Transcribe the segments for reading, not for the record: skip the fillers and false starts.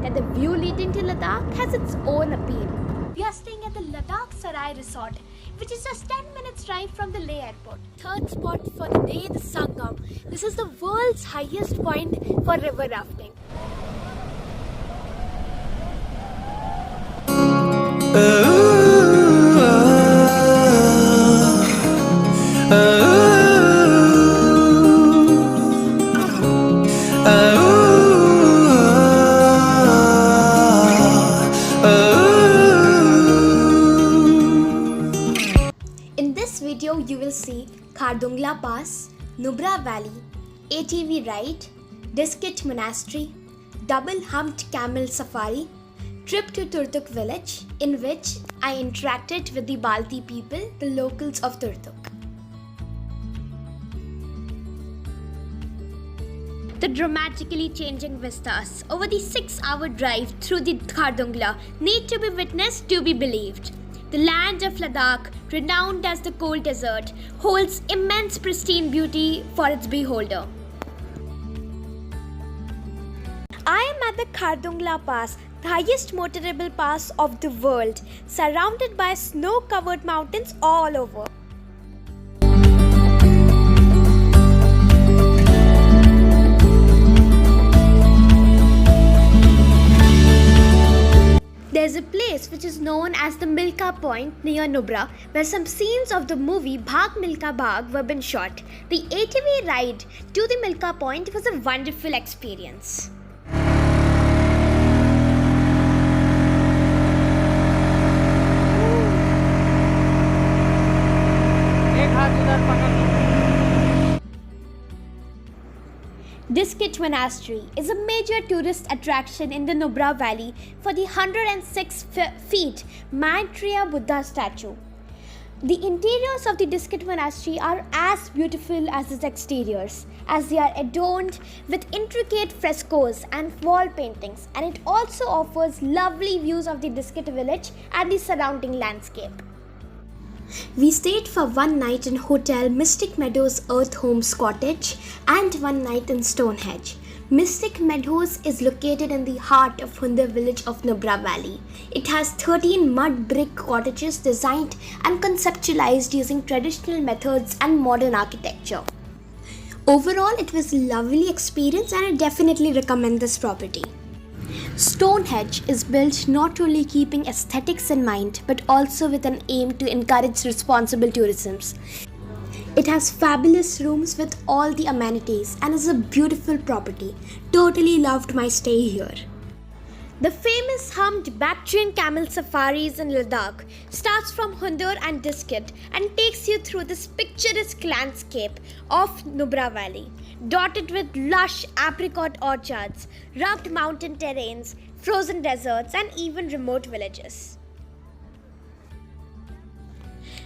that the view leading to Ladakh has its own appeal. We are staying at the Ladakh Sarai Resort, which is just 10 minutes drive from the Leh airport. Third spot for the day, the Sangam. This is the world's highest point for river rafting. In this video, you will see Khardungla Pass, Nubra Valley, ATV ride, Diskit Monastery, double humped camel safari, trip to Turtuk village, in which I interacted with the Balti people, the locals of Turtuk. The dramatically changing vistas over the 6-hour drive through the Khardungla need to be witnessed to be believed. The land of Ladakh, renowned as the cold desert, holds immense pristine beauty for its beholder. I am at the Khardungla Pass, the highest motorable pass of the world, surrounded by snow-covered mountains all over. There's a place which is known as the Milka Point near Nubra, where some scenes of the movie Bhag Milka Bhag were been shot. The ATV ride to the Milka Point was a wonderful experience. Diskit Monastery is a major tourist attraction in the Nubra Valley for the 106 feet Maitreya Buddha statue. The interiors of the Diskit Monastery are as beautiful as its exteriors, as they are adorned with intricate frescoes and wall paintings, and it also offers lovely views of the Diskit village and the surrounding landscape. We stayed for one night in Hotel Mystic Meadows Earth Homes Cottage and one night in Stonehenge. Mystic Meadows is located in the heart of Hundir village of Nubra Valley. It has 13 mud brick cottages designed and conceptualized using traditional methods and modern architecture. Overall, it was a lovely experience and I definitely recommend this property. Stonehenge is built not only keeping aesthetics in mind but also with an aim to encourage responsible tourism. It has fabulous rooms with all the amenities and is a beautiful property. Totally loved my stay here. The famous humped Bactrian camel safaris in Ladakh starts from Hundir and Diskit and takes you through this picturesque landscape of Nubra Valley, dotted with lush apricot orchards, rugged mountain terrains, frozen deserts and even remote villages.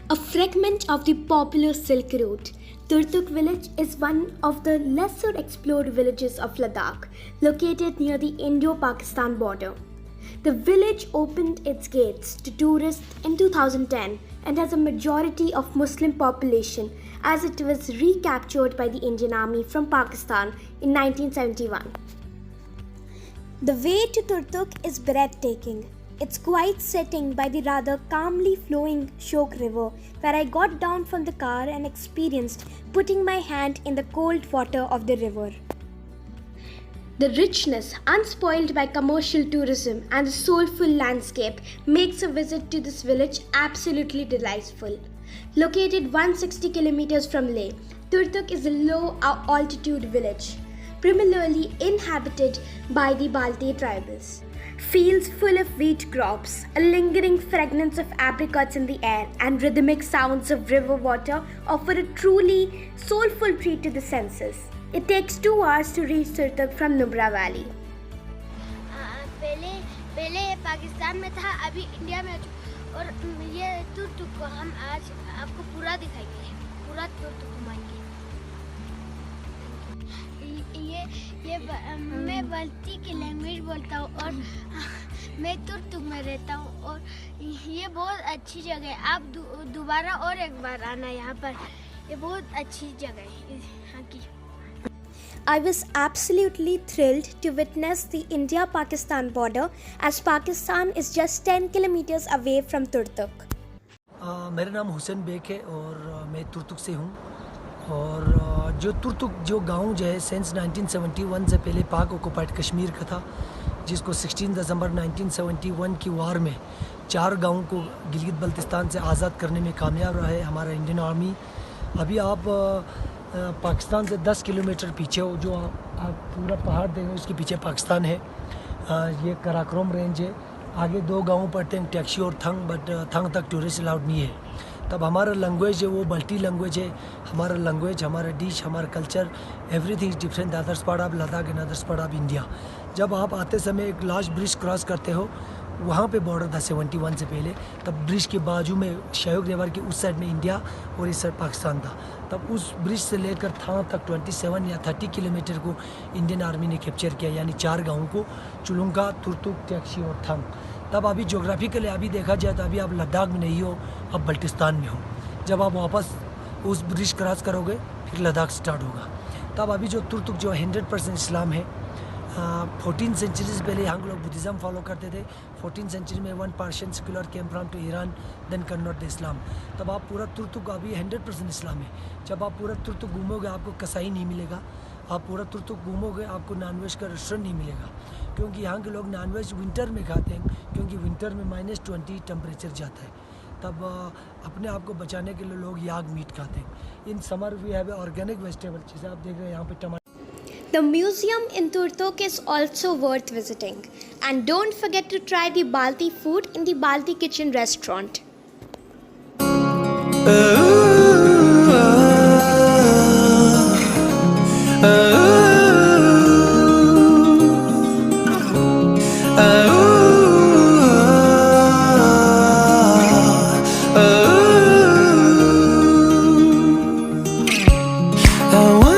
A fragment of the popular Silk Route, Turtuk village is one of the lesser explored villages of Ladakh, located near the Indo-Pakistan border. The village opened its gates to tourists in 2010 and has a majority of Muslim population as it was recaptured by the Indian Army from Pakistan in 1971. The way to Turtuk is breathtaking. It's quite setting by the rather calmly flowing Shok River, where I got down from the car and experienced putting my hand in the cold water of the river. The richness, unspoiled by commercial tourism, and the soulful landscape makes a visit to this village absolutely delightful. Located 160 kilometers from Leh, Turtuk is a low-altitude village, primarily inhabited by the Balti tribals. Fields full of wheat crops, a lingering fragrance of apricots in the air, and rhythmic sounds of river water offer a truly soulful treat to the senses. It takes 2 hours to reach Turtuk from Nubra Valley. पहले पाकिस्तान में था, अभी India में और ये तुर्तुक को हम आज आपको पूरा दिखाएंगे, पूरा तुर्तुक घुमाएंगे। मैं बल्ती की लैंग्वेज बोलता हूँ और मैं तुर्तुक में रहता हूँ और ये बहुत अच्छी जगह है। आप दोबारा और एक बार आना यहाँ पर, ये बहुत अच्छी जगह है यहाँ की। I was absolutely thrilled to witness the India-Pakistan border as Pakistan is just 10 kilometers away from Turtuk. मेरा नाम हुसैन बेग है और मैं तुर्तुक से हूँ। और जो तुर्तुक जो गांव जो है सिंस 1971 से पहले पाक ऑक्युपाइड कश्मीर का था, जिसको 16 दिसंबर 1971 की वार में 4 गाँव को गिलगित बल्तिस्तान से आज़ाद करने में कामयाब रहा है हमारा इंडियन आर्मी। अभी आप पाकिस्तान से 10 किलोमीटर पीछे हो, जो आप पूरा पहाड़ देखेंगे उसके पीछे पाकिस्तान है। ये कराकोरम रेंज है। आगे 2 गाँव पड़ते हैं, टैक्सी और थंग, बट थंग तक टूरिस्ट अलाउड नहीं है। तब हमारा लैंग्वेज है वो मल्टी लैंग्वेज है। हमारा लैंग्वेज, हमारा डिश, हमारा culture, everything is different others part of Ladakh and others part of India. जब आप आते समय एक लार्ज ब्रिज क्रॉस करते हो, वहाँ पे बॉर्डर था 71 से पहले। तब ब्रिज के बाजू में शयोक रिवर के उस साइड में इंडिया और इस साइड पाकिस्तान था। तब उस ब्रिज से लेकर थां तक 27 या 30 किलोमीटर को इंडियन आर्मी ने कैप्चर किया, यानी 4 गाँव को, चुलुंगा, तुर्तुक, टैक्सी और थंग। तब अभी जोग्राफिकली अभी देखा जाए तो अभी आप लद्दाख में नहीं हो, अब बल्टिस्तान में हो। जब आप वापस उस ब्रिज क्रॉस करोगे फिर लद्दाख स्टार्ट होगा। तब अभी जो तुर्तुक जो 100% इस्लाम है। 14 सेंचुरी से पहले यहाँ के लोग बुद्धिज़्म फॉलो करते थे। 14 सेंचुरी में 1 Persian secular came from to Iran, then convert the Islam. तब आप पूरा तुर्तुक अभी 100% इस्लाम है। जब आप पूरा तुर्तुक घूमोगे आपको कसाई नहीं मिलेगा। आप पूरा तुर्तुक घूमोगे आपको नॉनवेज का रेस्टोरेंट नहीं मिलेगा, क्योंकि यहाँ के लोग नॉनवेज विंटर में खाते हैं, क्योंकि विंटर में -20 टेम्परेचर जाता है। तब अपने आप को बचाने के लिए लोग याग मीट खाते हैं। In summer we have organic vegetable, जैसे आप देख रहे हैं यहाँ पे टमाटर। The museum in Turtuk is also worth visiting. And don't forget to try the Balti food in the Balti Kitchen restaurant. I